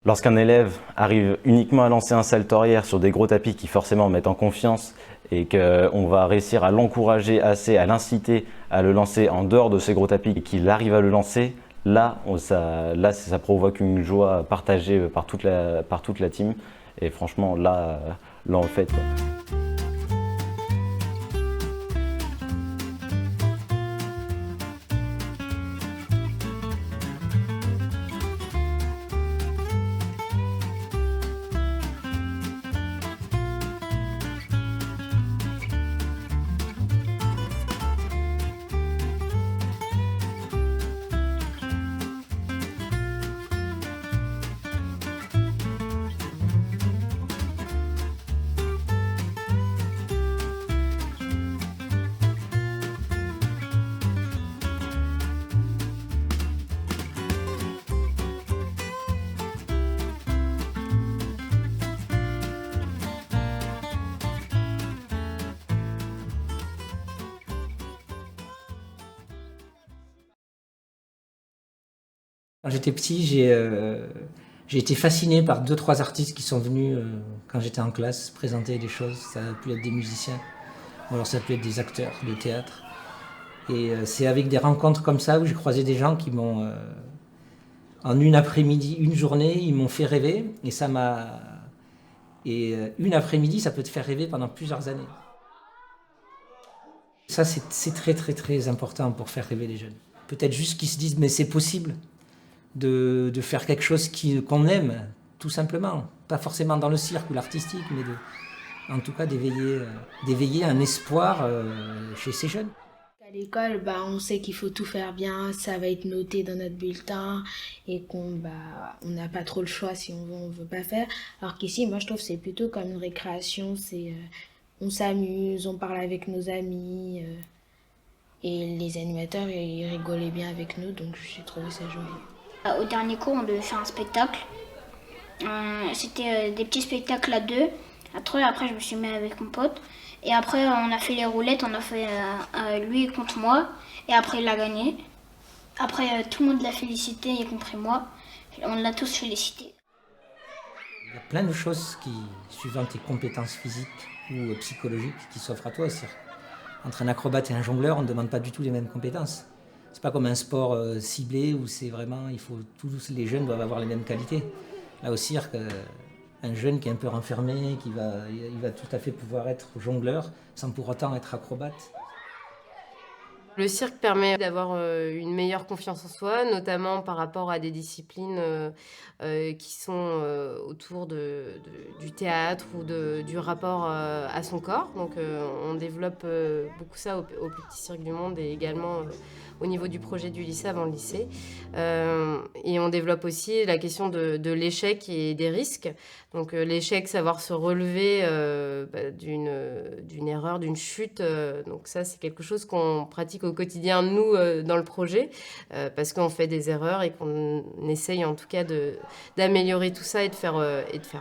Lorsqu'un élève arrive uniquement à lancer un salto arrière sur des gros tapis qui forcément mettent en confiance et qu'on va réussir à l'encourager assez, à l'inciter à le lancer en dehors de ces gros tapis et qu'il arrive à le lancer, là, ça provoque une joie partagée par toute la team. Et franchement, là on le fait, quoi. Quand j'étais petit, j'ai été fasciné par 2-3 artistes qui sont venus, quand j'étais en classe, présenter des choses. Ça a pu être des musiciens, ou alors ça a pu être des acteurs de théâtre. Et c'est avec des rencontres comme ça où j'ai croisé des gens qui m'ont, en une après-midi, une journée, ils m'ont fait rêver. Et ça m'a. Et une après-midi, ça peut te faire rêver pendant plusieurs années. Ça, c'est très très très important pour faire rêver les jeunes. Peut-être juste qu'ils se disent, mais c'est possible de faire quelque chose qu'on aime, tout simplement. Pas forcément dans le cirque ou l'artistique, mais en tout cas d'éveiller un espoir chez ces jeunes. À l'école, on sait qu'il faut tout faire bien, ça va être noté dans notre bulletin et on n'a pas trop le choix si on veut pas faire. Alors qu'ici, moi je trouve que c'est plutôt comme une récréation, on s'amuse, on parle avec nos amis et les animateurs ils rigolaient bien avec nous, donc j'ai trouvé ça joli. Au dernier cours, on devait faire un spectacle. C'était des petits spectacles à deux. Après, je me suis mis avec mon pote. Et après, on a fait les roulettes. On a fait lui contre moi. Et après, il a gagné. Après, tout le monde l'a félicité, y compris moi. On l'a tous félicité. Il y a plein de choses suivant tes compétences physiques ou psychologiques, qui s'offrent à toi. Entre un acrobate et un jongleur, on ne demande pas du tout les mêmes compétences. C'est pas comme un sport ciblé où c'est vraiment, tous les jeunes doivent avoir les mêmes qualités. Là au cirque, un jeune qui est un peu renfermé, il va tout à fait pouvoir être jongleur sans pour autant être acrobate. Le cirque permet d'avoir une meilleure confiance en soi, notamment par rapport à des disciplines qui sont autour du théâtre ou du rapport à son corps. Donc on développe beaucoup ça au plus petit cirque du monde et également au niveau du projet du lycée avant le lycée. Et on développe aussi la question de l'échec et des risques. Donc l'échec, savoir se relever d'une erreur, d'une chute. Donc ça, c'est quelque chose qu'on pratique au quotidien, nous, dans le projet, parce qu'on fait des erreurs et qu'on essaye en tout cas d'améliorer tout ça et de faire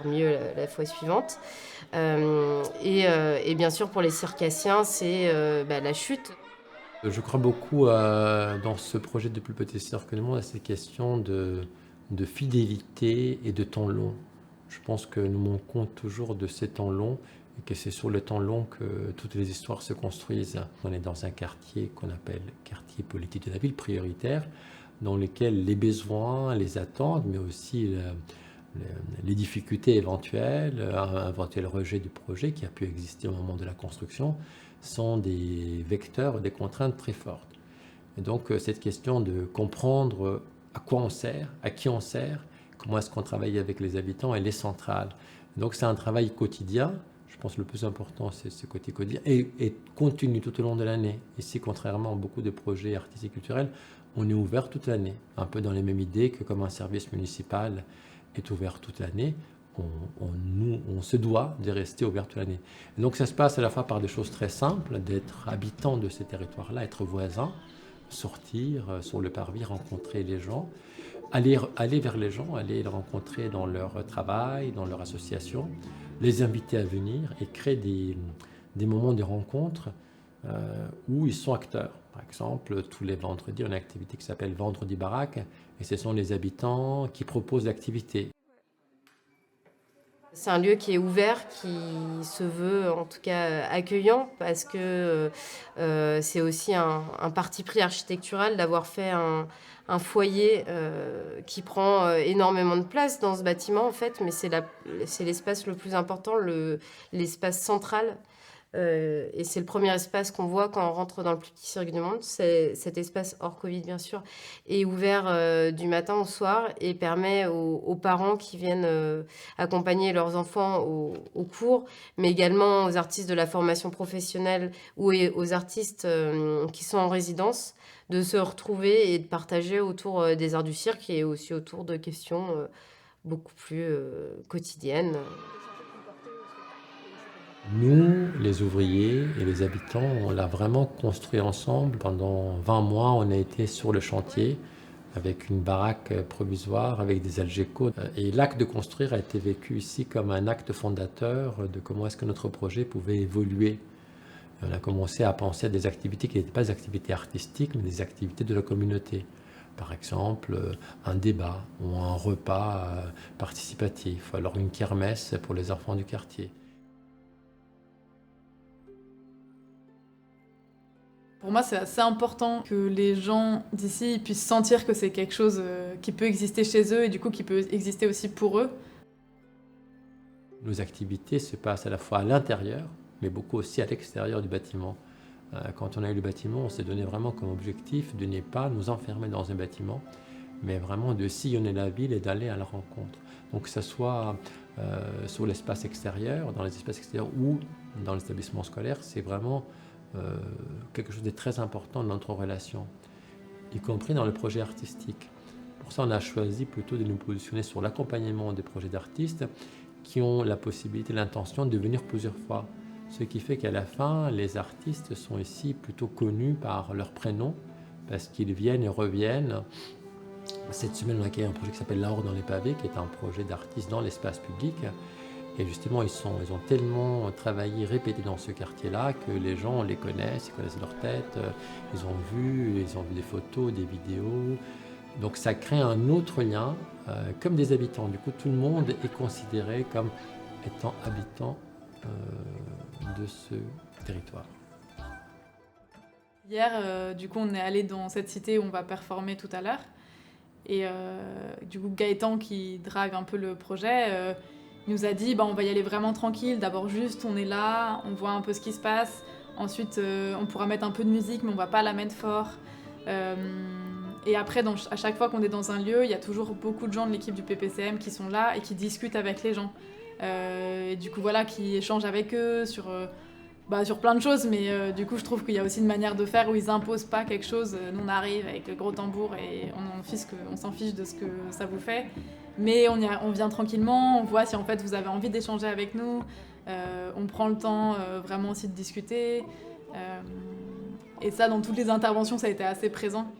mieux la fois suivante. Et bien sûr, pour les circassiens, c'est la chute. Je crois beaucoup dans ce projet de Plus Petit Cirque du Monde à ces questions de fidélité et de temps long. Je pense que nous manquons toujours de ces temps longs et que c'est sur le temps long que toutes les histoires se construisent. On est dans un quartier qu'on appelle quartier politique de la ville, prioritaire, dans lequel les besoins, les attentes, mais aussi les difficultés éventuelles, un éventuel rejet du projet qui a pu exister au moment de la construction, sont des vecteurs, des contraintes très fortes. Et donc cette question de comprendre à quoi on sert, à qui on sert, comment est-ce qu'on travaille avec les habitants, elle est centrale. Donc c'est un travail quotidien. Je pense que le plus important, c'est ce côté quotidien et continue tout au long de l'année. Ici, contrairement à beaucoup de projets artistiques et culturels, on est ouvert toute l'année, un peu dans les mêmes idées que comme un service municipal est ouvert toute l'année. On se doit de rester ouvert toute l'année. Donc ça se passe à la fois par des choses très simples, d'être habitant de ces territoires-là, être voisin, sortir sur le parvis, rencontrer les gens, aller vers les gens, aller les rencontrer dans leur travail, dans leur association, les inviter à venir et créer des moments de rencontre où ils sont acteurs. Par exemple, tous les vendredis, on a une activité qui s'appelle Vendredi Baraque, et ce sont les habitants qui proposent l'activité. C'est un lieu qui est ouvert, qui se veut en tout cas accueillant, parce que c'est aussi un parti pris architectural d'avoir fait un foyer qui prend énormément de place dans ce bâtiment en fait, mais c'est l'espace le plus important, l'espace central. Et c'est le premier espace qu'on voit quand on rentre dans le plus petit cirque du monde. Cet espace hors Covid, bien sûr, est ouvert du matin au soir et permet aux parents qui viennent accompagner leurs enfants au cours, mais également aux artistes de la formation professionnelle ou aux artistes qui sont en résidence, de se retrouver et de partager autour des arts du cirque et aussi autour de questions beaucoup plus quotidiennes. Nous, les ouvriers et les habitants, on l'a vraiment construit ensemble. Pendant 20 mois, on a été sur le chantier avec une baraque provisoire, avec des algécos. Et l'acte de construire a été vécu ici comme un acte fondateur de comment est-ce que notre projet pouvait évoluer. On a commencé à penser à des activités qui n'étaient pas des activités artistiques, mais des activités de la communauté. Par exemple, un débat ou un repas participatif, alors une kermesse pour les enfants du quartier. Pour moi, c'est assez important que les gens d'ici puissent sentir que c'est quelque chose qui peut exister chez eux et du coup qui peut exister aussi pour eux. Nos activités se passent à la fois à l'intérieur, mais beaucoup aussi à l'extérieur du bâtiment. Quand on a eu le bâtiment, on s'est donné vraiment comme objectif de ne pas nous enfermer dans un bâtiment, mais vraiment de sillonner la ville et d'aller à la rencontre. Donc que ce soit sur l'espace extérieur, dans les espaces extérieurs ou dans l'établissement scolaire, c'est vraiment quelque chose de très important dans notre relation, y compris dans le projet artistique. Pour ça, on a choisi plutôt de nous positionner sur l'accompagnement des projets d'artistes qui ont la possibilité, l'intention de venir plusieurs fois. Ce qui fait qu'à la fin, les artistes sont ici plutôt connus par leur prénom parce qu'ils viennent et reviennent. Cette semaine, on a accueilli un projet qui s'appelle L'Or dans les pavés, qui est un projet d'artistes dans l'espace public. Et justement, ils ont tellement travaillé, répété dans ce quartier-là que les gens les connaissent, ils connaissent leur tête, ils ont vu des photos, des vidéos. Donc ça crée un autre lien, comme des habitants. Du coup, tout le monde est considéré comme étant habitant de ce territoire. Hier, du coup, on est allé dans cette cité où on va performer tout à l'heure. Et du coup, Gaëtan, qui drive un peu le projet, nous a dit on va y aller vraiment tranquille. D'abord, juste, on est là, on voit un peu ce qui se passe. Ensuite, on pourra mettre un peu de musique, mais on va pas la mettre fort. Et après, à chaque fois qu'on est dans un lieu, il y a toujours beaucoup de gens de l'équipe du PPCM qui sont là et qui discutent avec les gens. Et du coup, voilà, qui échangent avec eux sur plein de choses. Mais du coup, je trouve qu'il y a aussi une manière de faire où ils imposent pas quelque chose. Nous, on arrive avec le gros tambour et on s'en fiche de ce que ça vous fait. Mais on vient tranquillement, on voit si en fait vous avez envie d'échanger avec nous. On prend le temps vraiment aussi de discuter. Et ça, dans toutes les interventions, ça a été assez présent.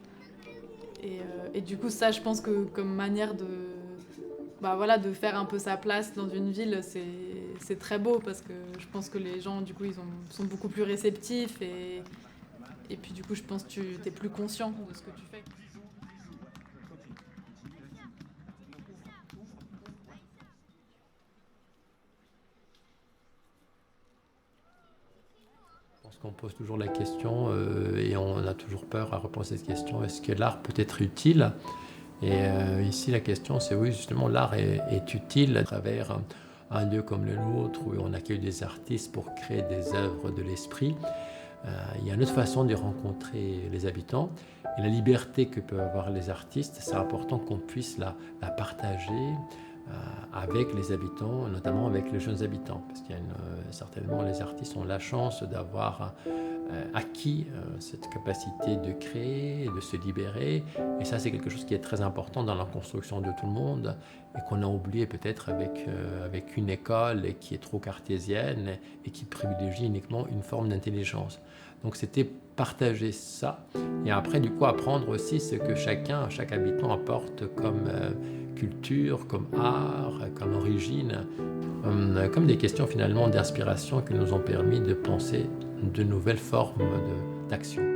Et du coup, ça, je pense que comme manière de faire un peu sa place dans une ville, c'est très beau parce que je pense que les gens, du coup, sont beaucoup plus réceptifs et puis du coup, je pense que tu es plus conscient de ce que tu fais. On pose toujours la question et on a toujours peur à répondre à cette question, est-ce que l'art peut être utile ? Et ici la question c'est oui, justement l'art est utile à travers un lieu comme le nôtre où on accueille des artistes pour créer des œuvres de l'esprit. Il y a une autre façon de rencontrer les habitants et la liberté que peuvent avoir les artistes, c'est important qu'on puisse la partager avec les habitants, notamment avec les jeunes habitants, parce qu'il y a certainement les artistes ont la chance d'avoir acquis cette capacité de créer, de se libérer, et ça c'est quelque chose qui est très important dans la construction de tout le monde et qu'on a oublié peut-être avec une école qui est trop cartésienne et qui privilégie uniquement une forme d'intelligence. Donc c'était partager ça et après du coup apprendre aussi ce que chaque habitant apporte comme culture, comme art, comme origine, comme des questions finalement d'inspiration qui nous ont permis de penser de nouvelles formes d'action.